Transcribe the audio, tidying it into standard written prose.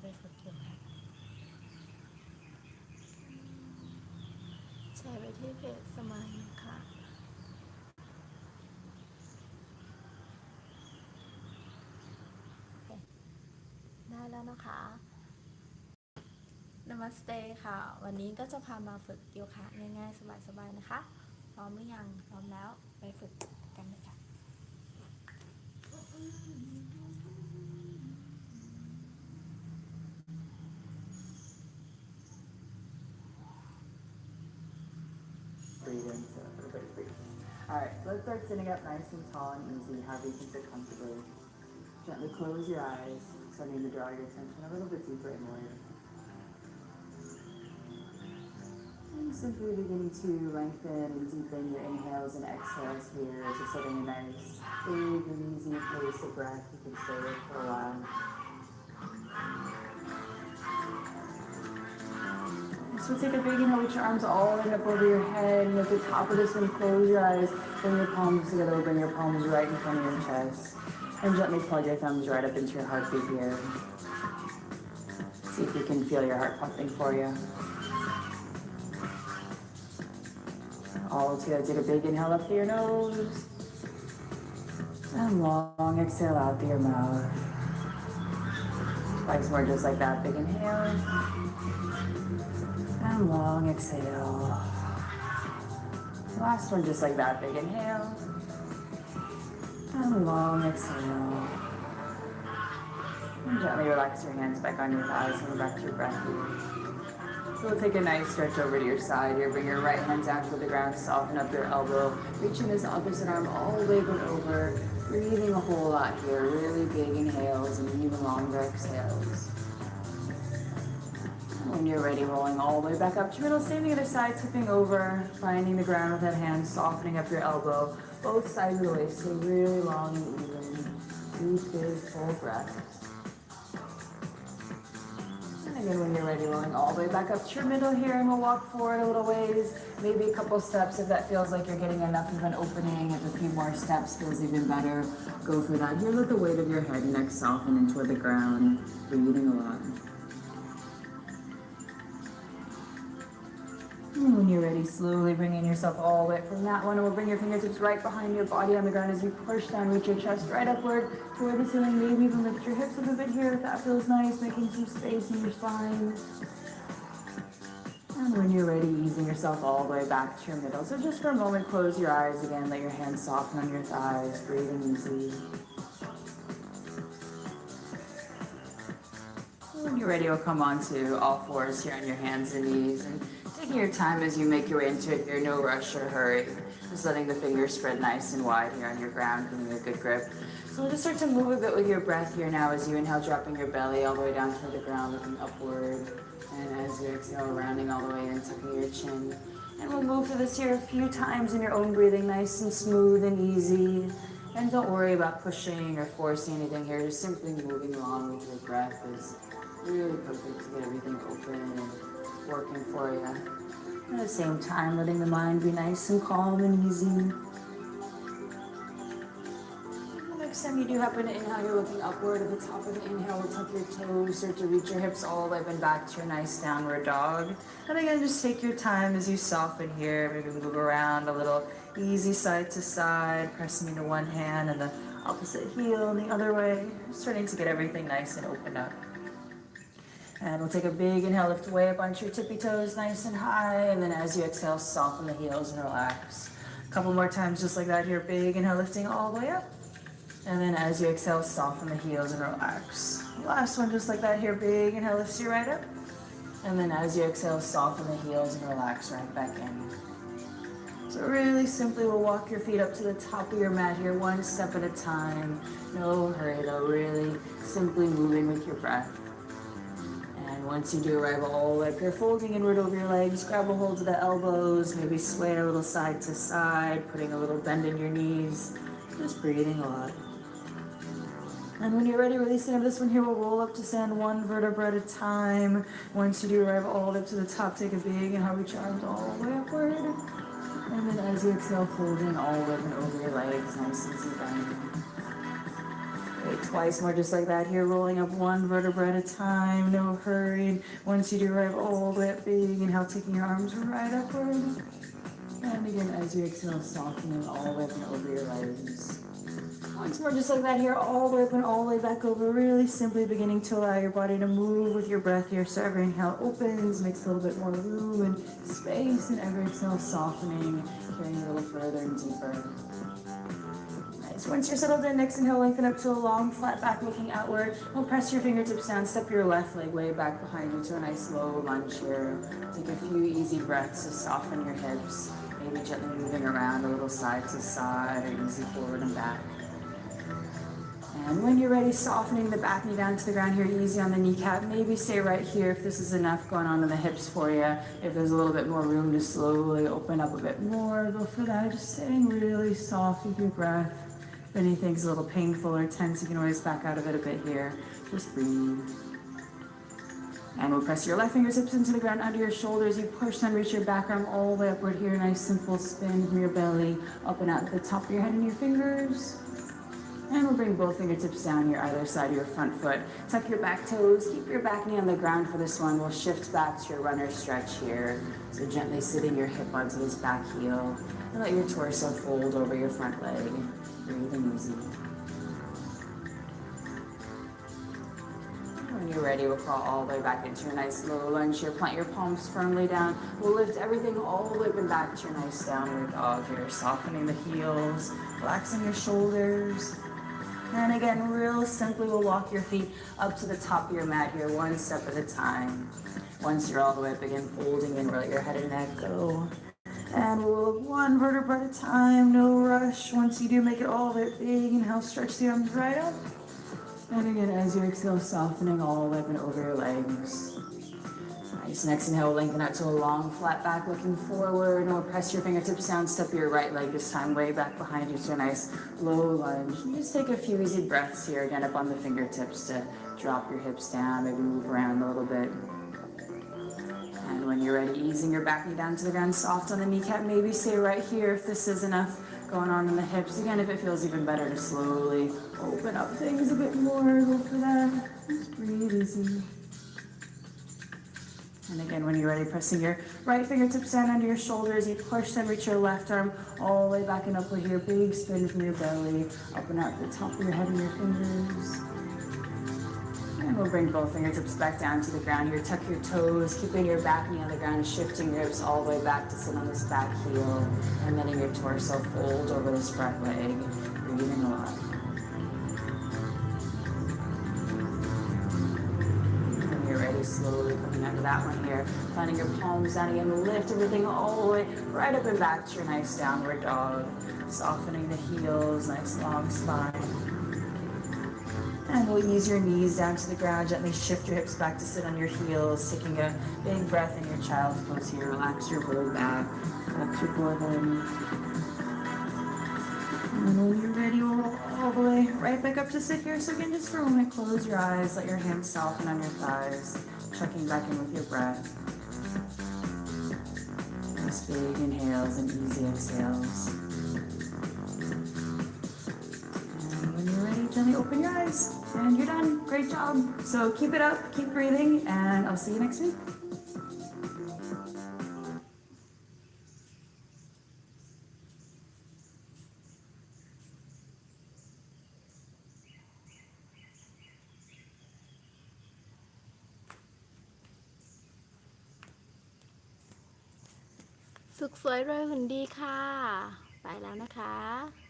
ไปฝึกโยคะแชร์ไปที่เพจสมายค่ะได้แล้วนะคะนามัสเตค่ะวันนี้ก็จะพามาฝึกโยคะง่ายๆสบายๆนะคะพร้อมหรือยังพร้อมแล้วไปฝึกกันเลยค่ะ Breathe in, so everybody breathe. Alright, so let's start sitting up nice and tall and easy, however you can sit comfortably. Gently close your eyes, starting to draw your attention a little bit deeper inward. And simply beginning to lengthen and deepen your inhales and exhales here, just setting a nice, big and easy pace of breath you can stay with for a while. So take a big inhale, reach your arms all the way up over your head, and at the top of this one, close your eyes, bring your palms together, bring your palms right in front of your chest, and gently plug your thumbs right up into your heartbeat here. See if you can feel your heart pumping for you. All together, take a big inhale up through your nose, and long exhale out through your mouth. Twice more just like that, big inhale. And long exhale. Last one just like that, big inhale. And long exhale. And gently relax your hands back on your thighs and go back to your breath here. So we'll take a nice stretch over to your side here. Bring your right hand down to the ground, soften up your elbow. Reaching this opposite arm all the way over. Breathing a whole lot here. Really big inhales and even longer exhales. When you're ready, rolling all the way back up to middle, same the other side, tipping over, finding the ground with that hand, softening up your elbow, both sides of the waist, so really long and even, deep, big, full breath. And again, when you're ready, rolling all the way back up to your middle here, and we'll walk forward a little ways, maybe a couple steps if that feels like you're getting enough of an opening. If a few more steps feels even better, go for that. Here, let the weight of your head and neck soften into the ground, breathing a lot. And when you're ready, slowly bringing yourself all the way from that one, and we'll bring your fingertips right behind your body on the ground as you push down, reach your chest right upward toward the ceiling. Maybe even lift your hips a little bit here if that feels nice, making some space in your spine. And when you're ready, easing yourself all the way back to your middle. So just for a moment, close your eyes again, let your hands soften on your thighs, breathing easy. When you're ready, we'll come onto all fours here on your hands and knees, and taking your time as you make your way into it here, no rush or hurry. Just letting the fingers spread nice and wide here on your ground, giving you a good grip. So we'll just start to move a bit with your breath here now as you inhale, dropping your belly all the way down to the ground, looking upward. And as you exhale, rounding all the way in, tucking your chin. And we'll move through this here a few times in your own breathing, nice and smooth and easy. And don't worry about pushing or forcing anything here, just simply moving along with your breath is really perfect to get everything open and working for you. At the same time, letting the mind be nice and calm and easy. Next time you do happen to inhale, you're looking upward. At the top of the inhale, we'll tuck your toes, start to reach your hips all the way and back to your nice downward dog. And again, just take your time as you soften here. Maybe move around a little, easy side to side, pressing into one hand and the opposite heel and the other way. Starting to get everything nice and opened up. And we'll take a big inhale, lift way up onto your tippy toes, nice and high. And then as you exhale, soften the heels and relax. A couple more times just like that here. Big inhale, lifting all the way up. And then as you exhale, soften the heels and relax. Last one just like that here. Big inhale, lifts you right up. And then as you exhale, soften the heels and relax right back in. So really simply, we'll walk your feet up to the top of your mat here, one step at a time. No hurry though, really simply moving with your breath. And once you do arrive all the way up here, folding inward over your legs, grab a hold of the elbows, maybe sway a little side to side, putting a little bend in your knees, just breathing a lot. And when you're ready, releasing of this one here, we'll roll up to stand one vertebra at a time. Once you do arrive all the way up to the top, take a big inhale, reach your arms all the way upward. And then as you exhale, folding all the way over your legs, nice and easy bend. Okay, twice more just like that here, rolling up one vertebra at a time, no hurry. Once you do, arrive all the way up, big inhale, taking your arms right upward. And again, as you exhale, softening all the way up and over your legs. Once more, just like that here, all the way up and all the way back over. Really simply beginning to allow your body to move with your breath here. So every inhale opens, makes a little bit more room and space, and every exhale softening, carrying a little further and deeper. Nice. Once you're settled in, next inhale, lengthen up to a long, flat back, looking outward. We'll press your fingertips down, step your left leg way back behind you to a nice low lunge here. Take a few easy breaths to soften your hips. Maybe gently moving around a little side to side or easy forward and back. And when you're ready, softening the back knee down to the ground here, easy on the kneecap. Maybe stay right here if this is enough going on in the hips for you. If there's a little bit more room to slowly open up a bit more, go for that. Just staying really soft with your breath. If anything's a little painful or tense, you can always back out of it a bit here. Just breathe. And we'll press your left fingertips into the ground under your shoulders. You push and reach your back arm all the way upward here. Nice simple spin from your belly up and out to the top of your head and your fingers. And we'll bring both fingertips down here, either side of your front foot. Tuck your back toes, keep your back knee on the ground for this one. We'll shift back to your runner stretch here. So gently sitting your hip onto this back heel. And let your torso fold over your front leg. Breathing easy. When you're ready, we'll crawl all the way back into your nice low lunge here. Plant your palms firmly down. We'll lift everything all the way up and back to your nice downward dog here. Softening the heels, relaxing your shoulders. And again, real simply, we'll walk your feet up to the top of your mat here, one step at a time. Once you're all the way up again, folding in, let your head and neck go. And we'll one vertebra at a time, no rush. Once you do, make it all the way big. Inhale, stretch the arms right up. And again, as you exhale, softening all the way up and over your legs. Nice. Next inhale, lengthen out to a long, flat back, looking forward. And we'll press your fingertips down, step your right leg this time way back behind you to a nice low lunge. And just take a few easy breaths here, again, up on the fingertips to drop your hips down, maybe move around a little bit. And when you're ready, easing your back knee down to the ground, soft on the kneecap. Maybe stay right here if this is enough going on in the hips. Again, if it feels even better to slowly open up things a bit more, go for that. Just breathe easy. And again, when you're ready, pressing your right fingertips down under your shoulders, you push and reach your left arm all the way back and upward here. Big spin from your belly, up and out the top of your head and your fingers. And we'll bring both fingertips back down to the ground here. Tuck your toes, keeping your back knee on the ground, shifting your hips all the way back to sit on this back heel. And letting your torso fold over this front leg. Breathing a lot. When you're ready, slowly coming out of that one here. Planting your palms down again. Lift everything all the way right up and back to your nice downward dog. Softening the heels, nice long spine. And we'll ease your knees down to the ground, gently shift your hips back to sit on your heels, taking a big breath in your child's pose here. Relax your whole back, relax your forehead. And when you're ready, we'll roll all the way right back up to sit here. So again, just for a moment, close your eyes, let your hands soften on your thighs, checking back in with your breath. Nice big inhales and easy exhales. Gently open your eyes, and you're done. Great job. So keep it up, keep breathing, and I'll see you next week.สุขสวยรวยหุ่นดีค่ะ ไปแล้วนะคะ